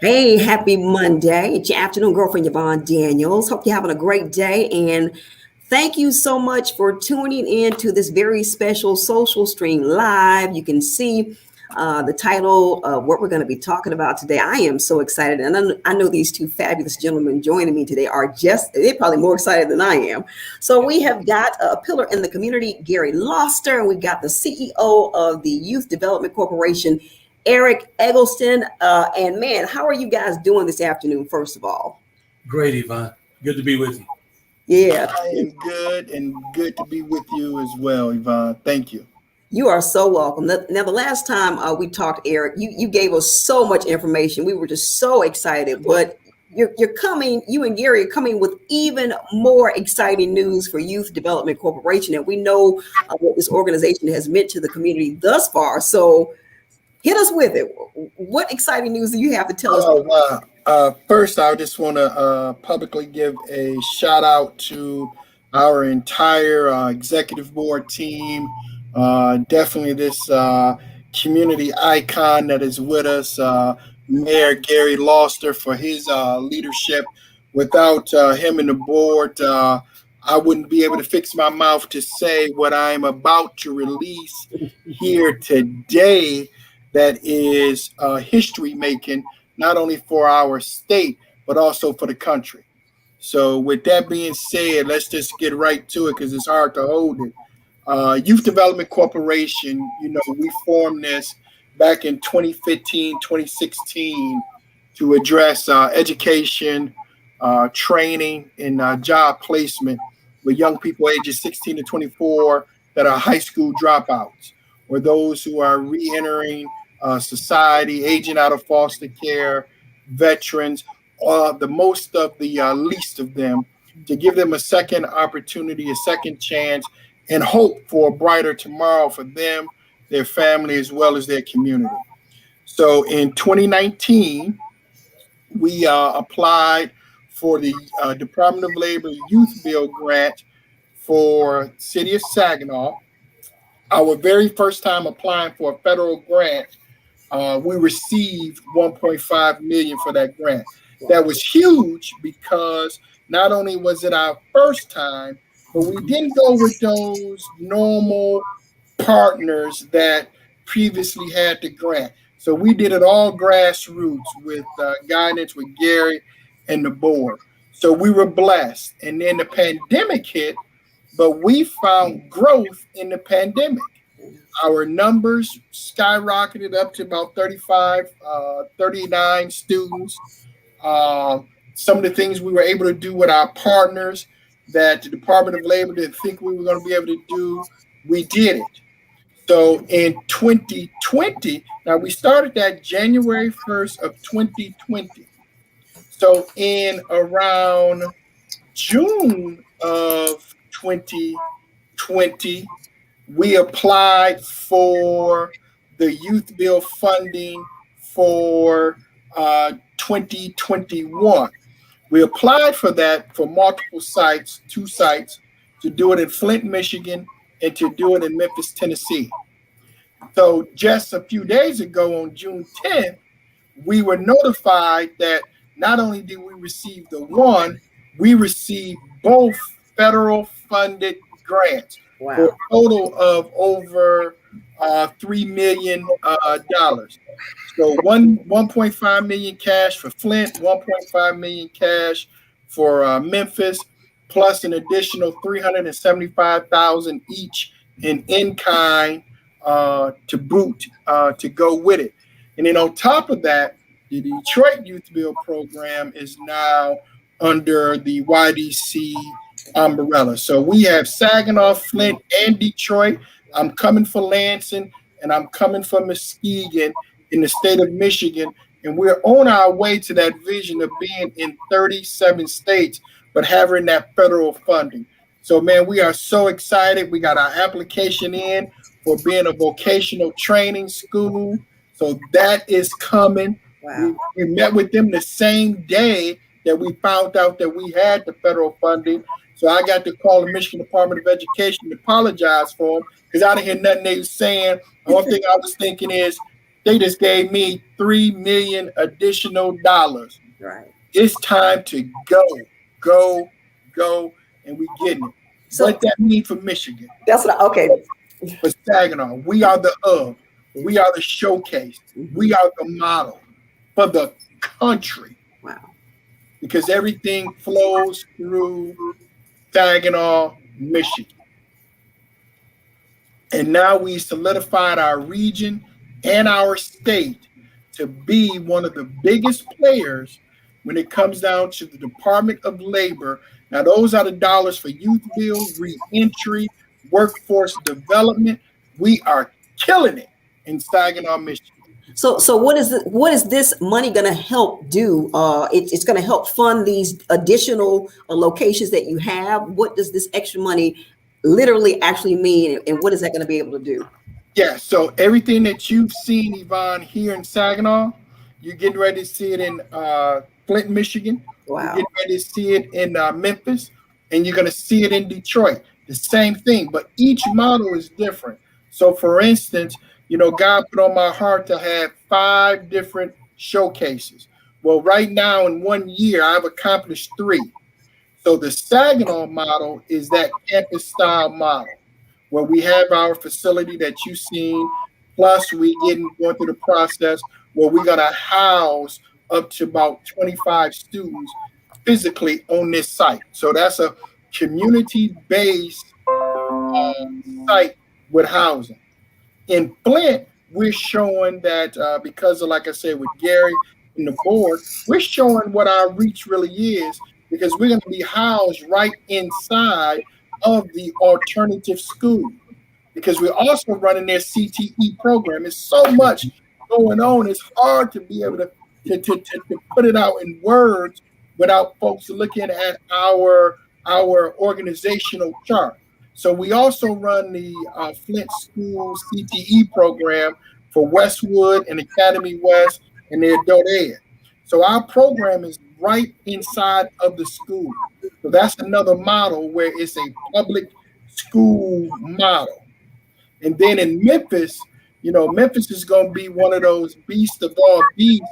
Hey, happy Monday. It's your afternoon girlfriend, Yvonne Daniels. Hope you're having a great day. And thank you so much for tuning in to this very special social stream live. You can see the title of what we're going to be talking about today. I am so excited. And I know these two fabulous gentlemen joining me today they're probably more excited than I am. So we have got a pillar in the community, Gary Loster, and we've got the CEO of the Youth Development Corporation, Eric Eggleston. And man, how are you guys doing this afternoon, first of all? Great, Yvonne. Good to be with you. Yeah. I am good and good to be with you as well, Yvonne. Thank you. You are so welcome. Now, the last time we talked, Eric, you gave us so much information. We were just so excited. But you're coming, you and Gary are coming with even more exciting news for Youth Development Corporation. And we know what this organization has meant to the community thus far. So hit us with it. What exciting news do you have to tell us? First, I just want to publicly give a shout out to our entire executive board team. Definitely this community icon that is with us, Mayor Gary Loster, for his leadership. Without him and the board, I wouldn't be able to fix my mouth to say what I'm about to release here today. That is history making, not only for our state, but also for the country. So with that being said, let's just get right to it because it's hard to hold it. Youth Development Corporation, we formed this back in 2015, 2016 to address education, training, and job placement with young people ages 16 to 24 that are high school dropouts or those who are re-entering society, aging out of foster care, veterans, the most of the least of them, to give them a second opportunity, a second chance, and hope for a brighter tomorrow for them, their family, as well as their community. So in 2019, we applied for the Department of Labor Youth Bill grant for City of Saginaw. Our very first time applying for a federal grant, we received 1.5 million for that grant. That was huge because not only was it our first time, but we didn't go with those normal partners that previously had the grant. So we did it all grassroots with guidance with Gary and the board. So we were blessed. And then the pandemic hit, but we found growth in the pandemic. Our numbers skyrocketed up to about 35, 39 students. Some of the things we were able to do with our partners that the Department of Labor didn't think we were going to be able to do, we did it. So in 2020, now we started that January 1st of 2020. So in around June of 2020, we applied for the youth bill funding for 2021. We applied for that for multiple sites, 2 sites, to do it in Flint, Michigan, and to do it in Memphis, Tennessee. So just a few days ago on June 10th, we were notified that not only did we receive the one, we received both federal funded grants. Wow. For a total of over $3 million. So 1.5 million cash for Flint, 1.5 million cash for Memphis, plus an additional 375,000 each in kind to boot to go with it. And then on top of that, the Detroit Youth Bill program is now under the YDC umbrella. So we have Saginaw, Flint, and Detroit. I'm coming for Lansing, and I'm coming for Muskegon in the state of Michigan. And we're on our way to that vision of being in 37 states, but having that federal funding. So, man, we are so excited. We got our application in for being a vocational training school. So that is coming. Wow. We met with them the same day that we found out that we had the federal funding. So I got to call the Michigan Department of Education to apologize for them because I didn't hear nothing they were saying. The only thing I was thinking is, They just gave me $3 million additional dollars. Right. It's time to go, and we getting it. So What that mean for Michigan? that's what. Okay. For Saginaw, we are the hub. We are the showcase. We are the model for the country. Wow. Because everything flows through Saginaw, Michigan. And now we solidified our region and our state to be one of the biggest players when it comes down to the Department of Labor. Now, those are the dollars for youth build, reentry, workforce development. We are killing it in Saginaw, Michigan. So what is this money going to help do? It's going to help fund these additional locations that you have. What does this extra money literally actually mean, and what is that going to be able to do? Yeah, so everything that you've seen, Yvonne, here in Saginaw, you're getting ready to see it in Flint, Michigan. Wow. You're getting ready to see it in Memphis, and you're going to see it in Detroit. The same thing, but each model is different. So, for instance, God put on my heart to have 5 different showcases. Well, right now in 1 year, I've accomplished 3. So the Saginaw model is that campus style model where we have our facility that you've seen, plus we going through the process where we're going to house up to about 25 students physically on this site. So that's a community-based site with housing. In Flint, we're showing that because of, like I said, with Gary and the board, we're showing what our reach really is because we're going to be housed right inside of the alternative school because we're also running their CTE program. It's so much going on. It's hard to be able to put it out in words without folks looking at our organizational chart. So we also run the Flint School CTE program for Westwood and Academy West and their adult ed. So our program is right inside of the school. So that's another model where it's a public school model. And then in Memphis, Memphis is going to be one of those beasts of all beasts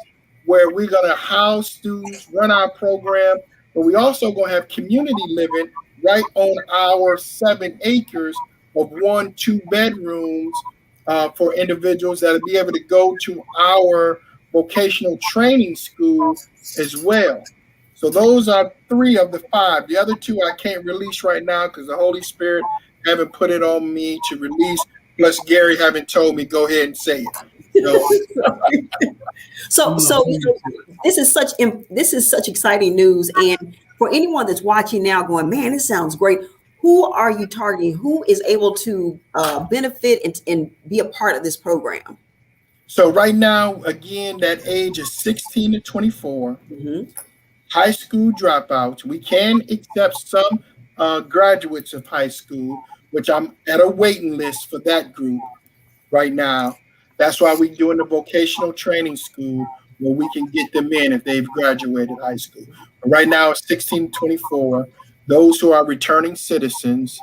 where we're going to house students, run our program, but we also going to have community living right on our 7 acres of 1-2 bedrooms for individuals that'll be able to go to our vocational training school as well. So those are 3 of the 5. The other 2 I can't release right now because the Holy Spirit haven't put it on me to release. Plus Gary haven't told me go ahead and say it. So this is such exciting news, and for anyone that's watching now going, man, this sounds great. Who are you targeting? Who is able to benefit and be a part of this program? So right now, again, that age is 16 to 24. High school dropouts. We can accept some graduates of high school, which I'm at a waiting list for that group right now. That's why we're doing the vocational training school where we can get them in if they've graduated high school. But right now, it's 16 to 24. Those who are returning citizens,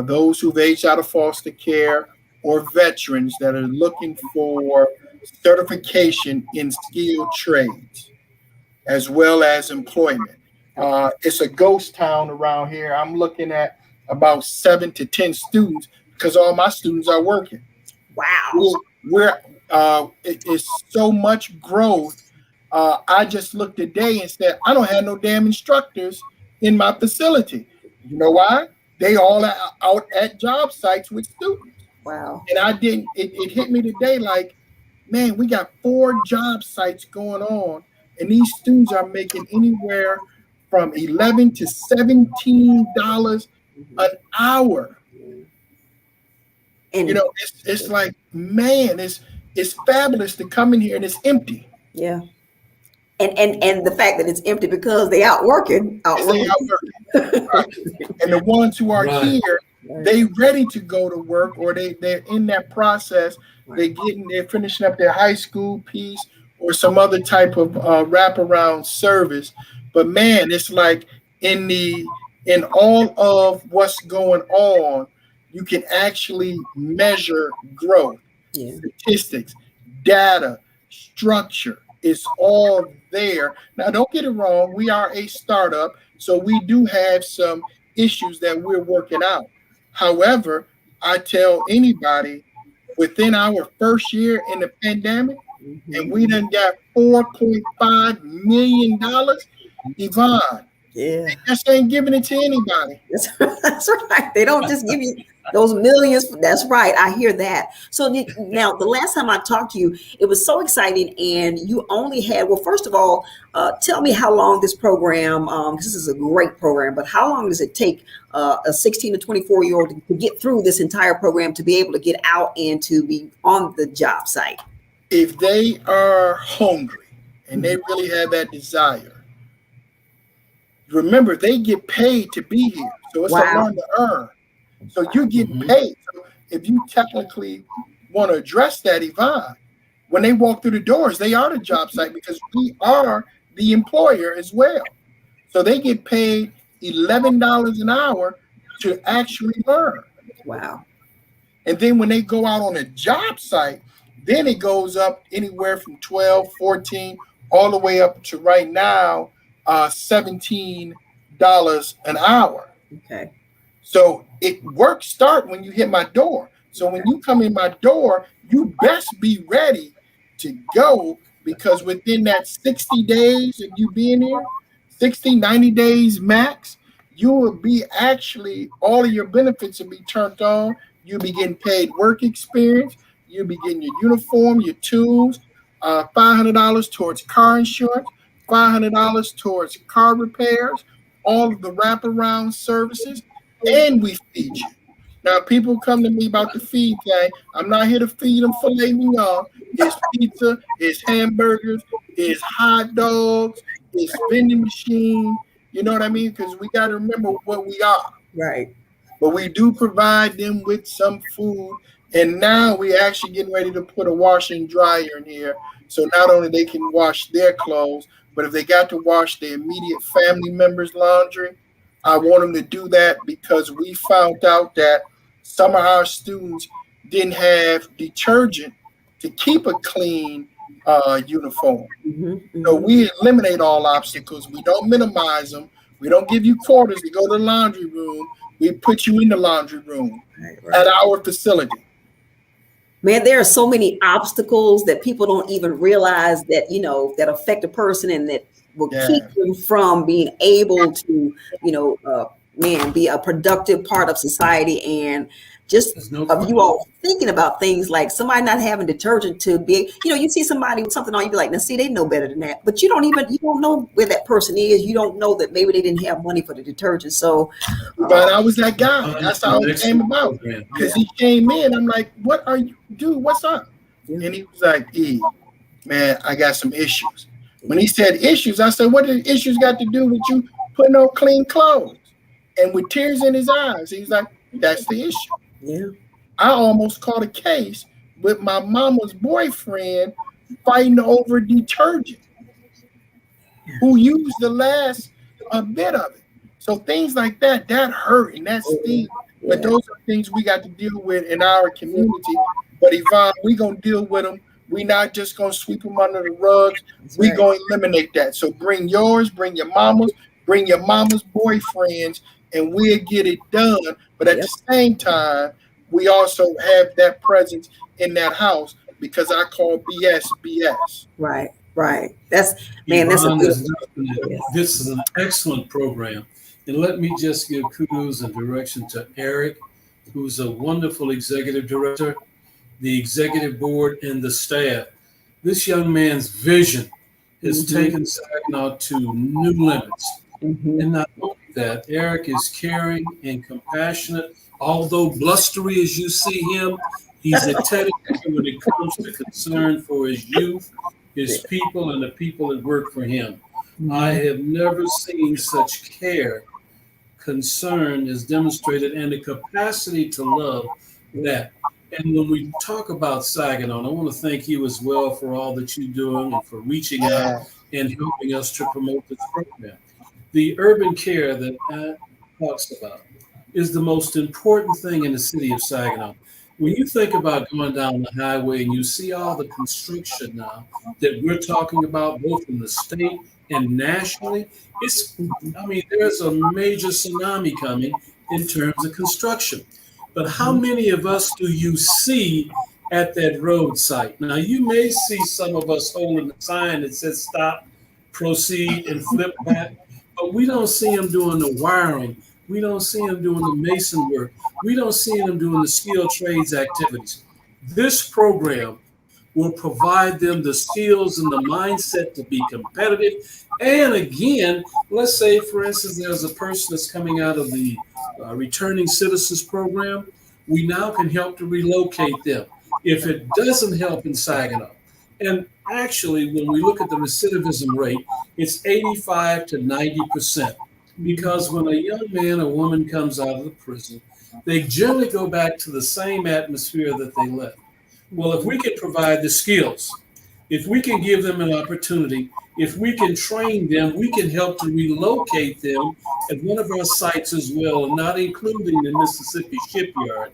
those who've aged out of foster care, or veterans that are looking for certification in skilled trades, as well as employment. It's a ghost town around here. I'm looking at about 7 to 10 students because all my students are working. Wow. It's so much growth. I just looked today and said, I don't have no damn instructors in my facility. You know why? They all are out at job sites with students. Wow. And it hit me today like, man, we got 4 job sites going on, and these students are making anywhere from $11 to $17 an hour. And it's like, man, it's fabulous to come in here and it's empty. Yeah. And the fact that it's empty because they out working. Right. And the ones who are here, they ready to go to work, or they're in that process. They're finishing up their high school piece or some other type of wraparound service. But man, it's like in all of what's going on, you can actually measure growth, statistics, data, structure. It's all there. Now, don't get it wrong. We are a startup, so we do have some issues that we're working out. However, I tell anybody within our first year in the pandemic, and we done got $4.5 million, Yvonne, Yeah. they just ain't giving it to anybody. That's right. They don't just give you those millions. That's right. I hear that. So now, the last time I talked to you, it was so exciting, and you only had. Well, first of all, tell me how long this program. This is a great program, but how long does it take a 16 to 24-year-old to get through this entire program to be able to get out and to be on the job site? If they are hungry and they really have that desire, remember, they get paid to be here. So it's a learn to earn. So you're getting paid. So if you technically want to address that, Yvonne, when they walk through the doors, they are the job site because we are the employer as well. So they get paid $11 an hour to actually learn. Wow. And then when they go out on a job site, then it goes up anywhere from 12, 14, all the way up to right now, $17 an hour. Okay. So work start when you hit my door. So when you come in my door, you best be ready to go, because within that 60 days of you being here, 60, 90 days max, you will be actually, all of your benefits will be turned on. You'll be getting paid work experience. You'll be getting your uniform, your tools, $500 towards car insurance, $500 towards car repairs, all of the wraparound services, and we feed you. Now, people come to me about the feed thing. I'm not here to feed them filet mignon. It's pizza, it's hamburgers, it's hot dogs, it's vending machine. You know what I mean? Because we got to remember what we are. Right. But we do provide them with some food. And now we're actually getting ready to put a washer and dryer in here. So not only they can wash their clothes, but if they got to wash their immediate family members' laundry, I want them to do that, because we found out that some of our students didn't have detergent to keep a clean uniform. So we eliminate all obstacles. We don't minimize them. We don't give you quarters to go to the laundry room. We put you in the laundry room at our facility. Man, there are so many obstacles that people don't even realize that, that affect a person and that will keep them from being able to, be a productive part of society. And just of you all thinking about things like somebody not having detergent to be, you see somebody with something on, you be like, now see, they know better than that. But you don't know where that person is. You don't know that maybe they didn't have money for the detergent. So but I was that guy. That's how it came about. Because he came in, I'm like, what are you, dude, what's up? And he was like, man, I got some issues. When he said issues, I said, what do issues got to do with you putting on clean clothes? And with tears in his eyes, he's like, that's the issue. Yeah. I almost caught a case with my mama's boyfriend fighting over detergent, who used the last bit of it. So things like that hurt and that sting. But those are things we got to deal with in our community. But Yvonne, we're going to deal with them. We're not just going to sweep them under the rugs. We're going to eliminate that. So bring yours, bring your mama's boyfriends, and we'll get it done. But at the same time, we also have that presence in that house, because I call BS BS. Right. This is an excellent program. And let me just give kudos and direction to Eric, who's a wonderful executive director, the executive board, and the staff. This young man's vision has taken Saginaw to new limits. And not only that, Eric is caring and compassionate. Although blustery as you see him, he's a teddy bear when it comes to concern for his youth, his people, and the people that work for him. I have never seen such care, concern is demonstrated, and the capacity to love that. And when we talk about Saginaw, I want to thank you as well for all that you're doing and for reaching out and helping us to promote this program. The urban care that Pat talks about is the most important thing in the city of Saginaw. When you think about going down the highway and you see all the construction now that we're talking about, both in the state and nationally, I mean, there's a major tsunami coming in terms of construction. But how many of us do you see at that roadside? Now, you may see some of us holding a sign that says stop, proceed, and flip back, but we don't see them doing the wiring. We don't see them doing the mason work. We don't see them doing the skilled trades activities. This program will provide them the skills and the mindset to be competitive. And again, let's say, for instance, there's a person that's coming out of the returning citizens program. We now can help to relocate them if it doesn't help in Saginaw. And actually, when we look at the recidivism rate, it's 85 to 90%. Because when a young man or woman comes out of the prison, they generally go back to the same atmosphere that they left. Well, if we can provide the skills, if we can give them an opportunity, if we can train them, we can help to relocate them at one of our sites as well, and not including the Mississippi Shipyard,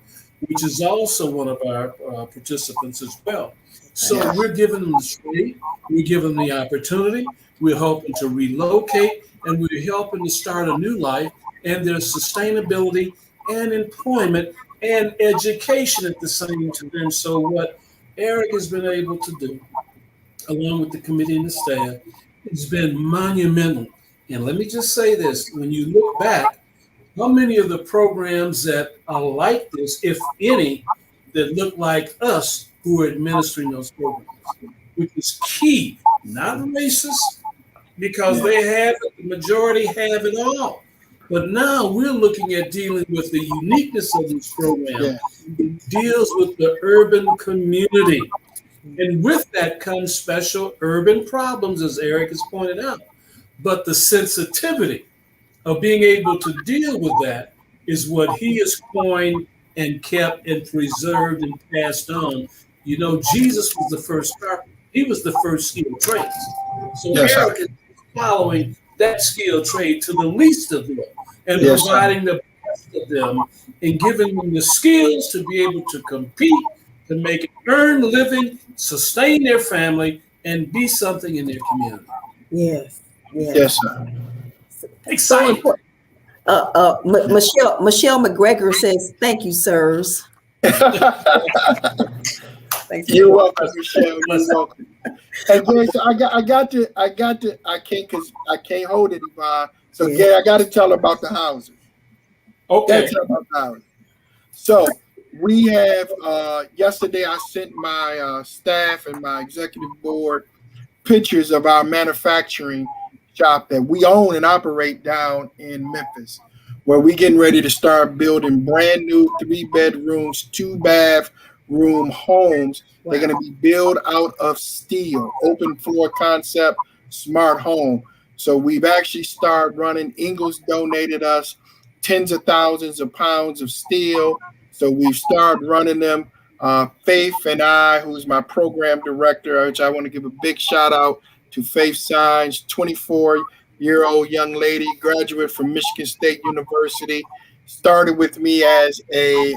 which is also one of our participants as well. So we're giving them the trade, we're giving them the opportunity, we're helping to relocate, and we're helping to start a new life, and there's sustainability and employment and education at the same time. So what Eric has been able to do, along with the committee and the staff, has been monumental. And let me just say this, when you look back, how many of the programs that are like this, if any, that look like us who are administering those programs, which is key, not racist, because they have it, the majority have it all. But now we're looking at dealing with the uniqueness of this program. It deals with the urban community. And with that comes special urban problems, as Eric has pointed out. But the sensitivity of being able to deal with that is what he has coined and kept and preserved and passed on. You know, Jesus was the first carpenter. He was the first skilled trades. So Eric is following that skilled trade to the least of them and providing the best of them and giving them the skills to be able to compete, to make it earn a living, sustain their family, and be something in their community. Yes. Yes, sir. Exciting. Michelle McGregor says, "Thank you, sirs." You're welcome, Michelle. You're welcome. And Gary, so I can't hold it, Yvonne. So Gary, I got to tell her about the houses. Okay. So we have yesterday I sent my staff and my executive board pictures of our manufacturing shop that we own and operate down in Memphis, where we're getting ready to start building brand new 3-bedrooms, 2-bathroom homes. Wow. They're going to be built out of steel, open floor concept, smart home. So we've actually started running. Ingalls donated us tens of thousands of pounds of steel. So we've started running them. Faith and I, who's my program director, which I want to give a big shout out to Faith Signs, 24-year-old young lady, graduate from Michigan State University, started with me as a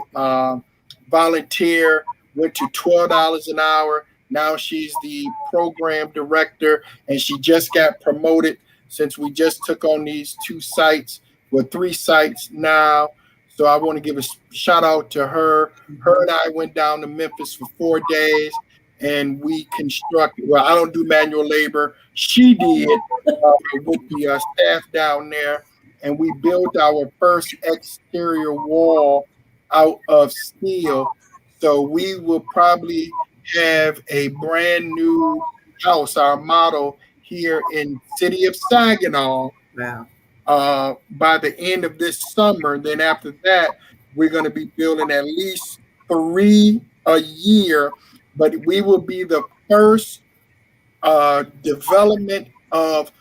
volunteer, went to $12 an hour. Now she's the program director, and she just got promoted since we just took on these 2 sites, with 3 sites now. So I want to give a shout out to her. Her and I went down to Memphis for 4 days, and we constructed. Well, I don't do manual labor. She did with the staff down there, and we built our first exterior wall out of steel. So we will probably have a brand new house, our model here in city of Saginaw. Wow. By the end of this summer. Then after that, we're going to be building at least 3 a year, but we will be the first development of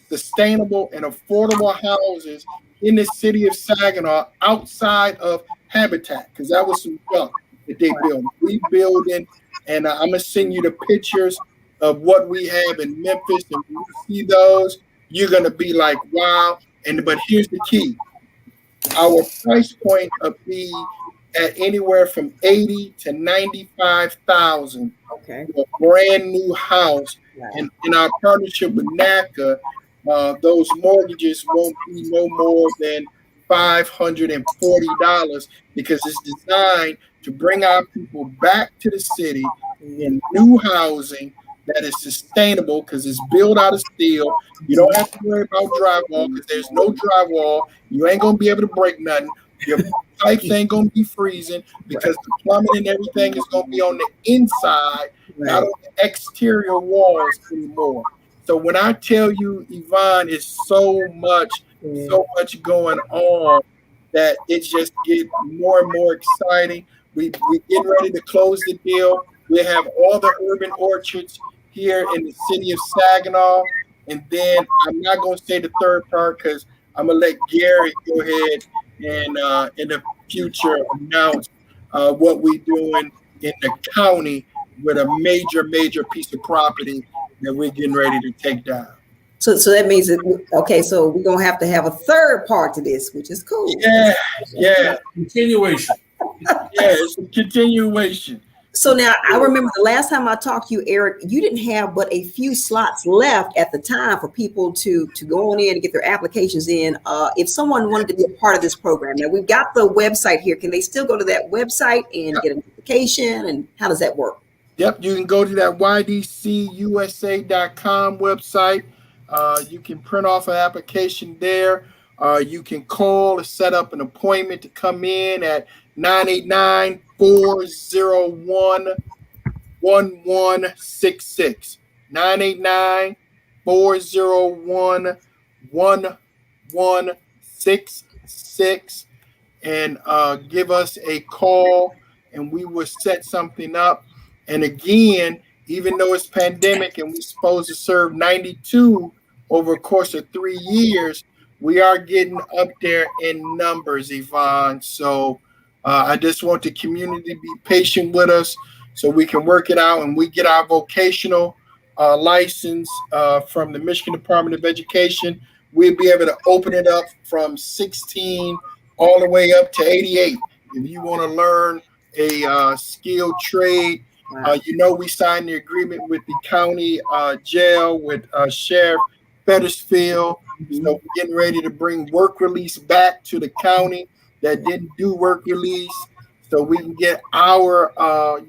sustainable and affordable houses in the city of Saginaw outside of Habitat, because that was some junk that they built. We building, and I'm going to send you the pictures of what we have in Memphis, and when you see those, you're going to be like, wow. But here's the key. Our price point of these at anywhere from 80 to 95,000 Okay. for a brand new house. Right. And in our partnership with NACA, those mortgages won't be no more than $540 because it's designed to bring our people back to the city in new housing that is sustainable because it's built out of steel. You don't have to worry about drywall because there's no drywall. You ain't gonna be able to break nothing. Your pipes ain't gonna be freezing because the plumbing and everything is gonna be on the inside, not Right. on the exterior walls anymore. So when I tell you, Yvonne, is so much going on that it just get more and more exciting. We getting ready to close the deal. We have all the urban orchards here in the city of Saginaw, and then I'm not going to say the third part because I'm gonna let Gary go ahead and in the future announce what we're doing in the county with a major piece of property that we're getting ready to take down. So that means that, okay, so we're gonna have to have a third part to this, which is cool. Yeah, Continuation. it's a continuation. So now I remember the last time I talked to you, Eric, you didn't have but a few slots left at the time for people to go on in and get their applications in. If someone wanted to be a part of this program, now we've got the website here. Can they still go to that website and get an application? And how does that work? Yep, you can go to that ydcusa.com website. You can print off an application there. You can call to set up an appointment to come in at 989-401-1166. 989-401-1166. And give us a call and we will set something up. And again, even though it's pandemic and we're supposed to serve 92 over a course of 3 years, we are getting up there in numbers, Yvonne. So I just want the community to be patient with us so we can work it out and we get our vocational license from the Michigan Department of Education. We'll be able to open it up from 16 all the way up to 88. If you want to learn a skilled trade, we signed the agreement with the county jail with Sheriff Fettersfield. So we're getting ready to bring work release back to the county that didn't do work release so we can get our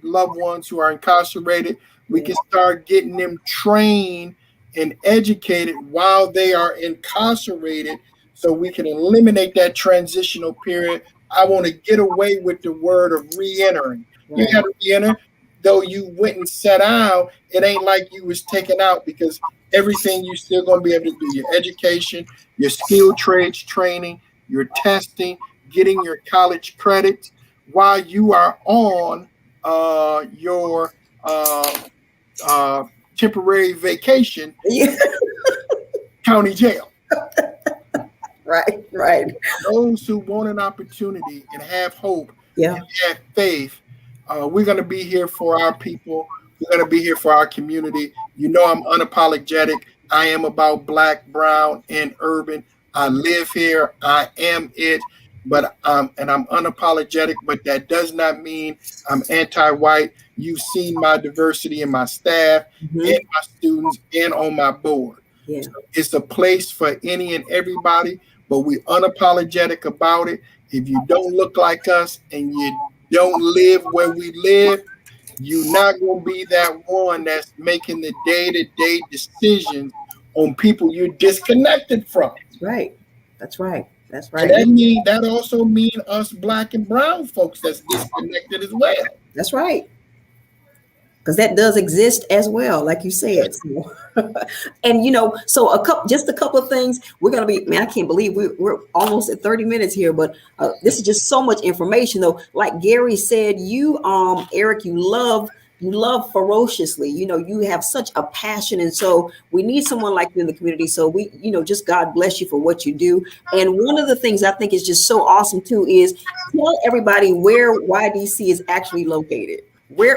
loved ones who are incarcerated. We can start getting them trained and educated while they are incarcerated so we can eliminate that transitional period. I want to get away with the word of re-entering. You got to re-enter. Though you went and sat out, it ain't like you was taken out because everything you're still going to be able to do, your education, your skilled trades training, your testing, getting your college credits while you are on your temporary vacation county jail. Right. Those who want an opportunity and have hope and have faith, we're going to be here for our people. We're going to be here for our community. You know, I'm unapologetic. I am about Black, brown, and urban. I live here. I am it. But I'm unapologetic, but that does not mean I'm anti-white. You've seen my diversity in my staff and my students and on my board. So it's a place for any and everybody, but we're unapologetic about it. If you don't look like us and you don't live where we live, you're not going to be that one that's making the day-to-day decisions on people you're disconnected from. That's right. And that also mean us Black and brown folks that's disconnected as well. That's right. Because that does exist as well, like you said. So, and so a couple of things. We're gonna be, man, I can't believe we're almost at 30 minutes here, but this is just so much information though. Like Gary said, you Eric, you love ferociously. You have such a passion, and so we need someone like you in the community. So we, just God bless you for what you do. And one of the things I think is just so awesome too is tell everybody where YDC is actually located. We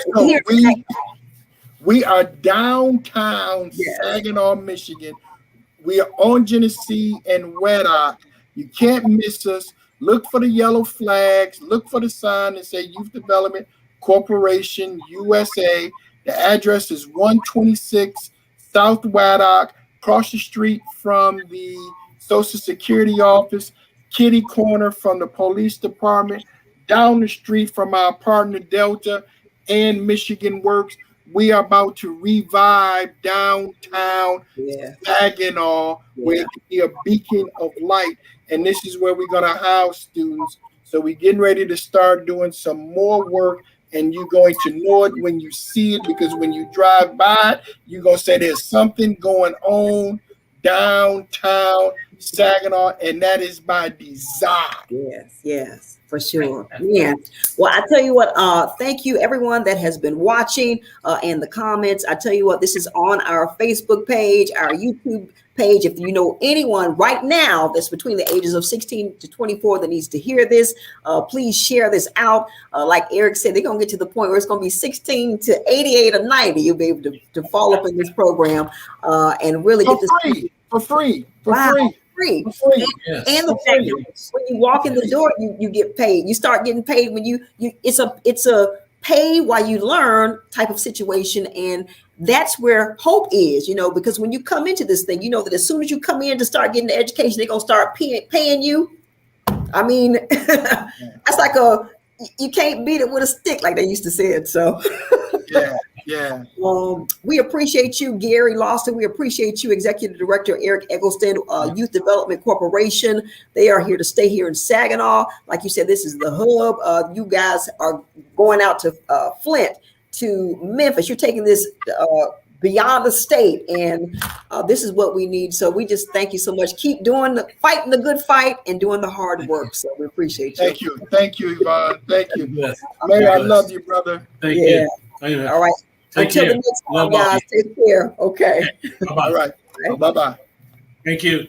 are downtown Saginaw, Michigan. We are on Genesee and Weddock. You can't miss us. look for the yellow flags, look for the sign that say Youth Development Corporation, USA. The address is 126 South Waddock, across the street from the Social Security office, kitty corner from the police department, down the street from our partner Delta and Michigan Works. We are about to revive downtown Saginaw, where it can be a beacon of light. And this is where we're going to house students. So we're getting ready to start doing some more work, and you're going to know it when you see it, because when you drive by, you're going to say there's something going on downtown Saginaw, and that is by design. Yes, for sure. Yeah. Well, I tell you what, thank you everyone that has been watching and the comments. I tell you what, this is on our Facebook page, our YouTube page. If you know anyone right now that's between the ages of 16 to 24 that needs to hear this, please share this out. Like Eric said, they're going to get to the point where it's going to be 16 to 88 or 90. You'll be able to follow up in this program and really get this for free. Free. Yes. And the fact that when you walk in the door, you get paid. You start getting paid when you it's a pay while you learn type of situation. And that's where hope is, because when you come into this thing, you know that as soon as you come in to start getting the education, they're going to start paying you. I mean, that's like you can't beat it with a stick, like they used to say it. So yeah. We appreciate you, Gary Lawson. We appreciate you, Executive Director Eric Eggleston, Youth Development Corporation. They are here to stay here in Saginaw. Like you said, this is the hub. You guys are going out to Flint, to Memphis. You're taking this beyond the state, and this is what we need. So we just thank you so much. Keep fighting the good fight and doing the hard work. So we appreciate you. Thank you, Yvonne. Thank you. Yes. Mary, I love you, brother. Thank you. All right. Until the next time, guys, take care. Okay. Bye-bye. All right. Bye-bye. Thank you.